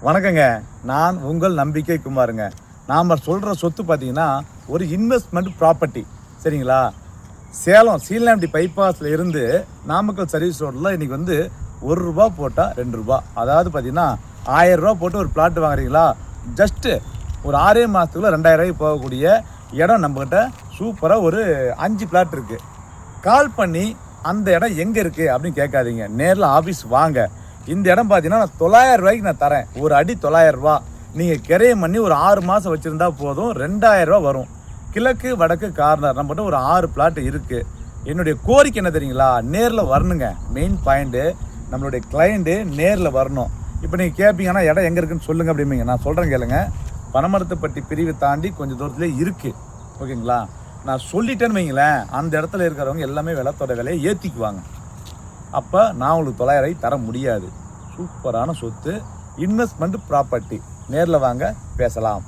வணக்கங்க. நான் உங்கள் நம்பிக்கை குமாருங்க. நாம் சொல்கிற சொத்து பார்த்தீங்கன்னா ஒரு இன்வெஸ்ட்மெண்ட் ப்ராப்பர்ட்டி. சரிங்களா? சேலம் சீலநாயக்கன்பட்டி பைபாஸில் இருந்து நாமக்கல் சர்வீஸ் ரோட்டில் இன்றைக்கி வந்து ₹1 போட்டால் ₹2. அதாவது பார்த்தீங்கன்னா ₹1000 போட்டு ஒரு பிளாட் வாங்குறீங்களா, ஜஸ்ட்டு ஒரு 6 மாதத்துக்குள்ள ₹2000 போகக்கூடிய இடம் நம்மக்கிட்ட சூப்பராக ஒரு 5 பிளாட் இருக்குது. கால் பண்ணி அந்த இடம் எங்கே இருக்குது அப்படின்னு கேட்காதீங்க. நேரில் ஆஃபீஸ் வாங்க. இந்த இடம் பார்த்தீங்கன்னா நான் ₹900 நான் தரேன். ஒரு அடி ₹900. நீங்கள் கிரையம் பண்ணி ஒரு 6 மாதம் வச்சுருந்தா போதும், ₹2000 வரும். கிழக்கு வடக்கு கார்னர் நம்மகிட்ட ஒரு 6 பிளாட் இருக்குது. என்னுடைய கோரிக்கை என்ன தெரியுங்களா, நேரில் வரணுங்க. மெயின் பாயிண்ட்டு நம்மளுடைய கிளைண்ட்டு நேரில் வரணும். இப்போ நீங்கள் கேட்பீங்கன்னா இடம் எங்கே இருக்குன்னு சொல்லுங்கள் அப்படிம்பீங்க. நான் சொல்கிறேன் கேளுங்க. பனமரத்துப்பட்டி பிரிவு தாண்டி கொஞ்சம் தூரத்துலேயே இருக்குது. ஓகேங்களா? நான் சொல்லிட்டேன்னு வைங்களேன், அந்த இடத்துல இருக்கிறவங்க எல்லாமே விலையை ஏற்றிக்குவாங்க. அப்போ நான் உங்களுக்கு ₹900 தர முடியாது. சூப்பரான சொத்து, இன்வெஸ்ட்மெண்ட் ப்ராப்பர்ட்டி. நேரில் வாங்க, பேசலாம்.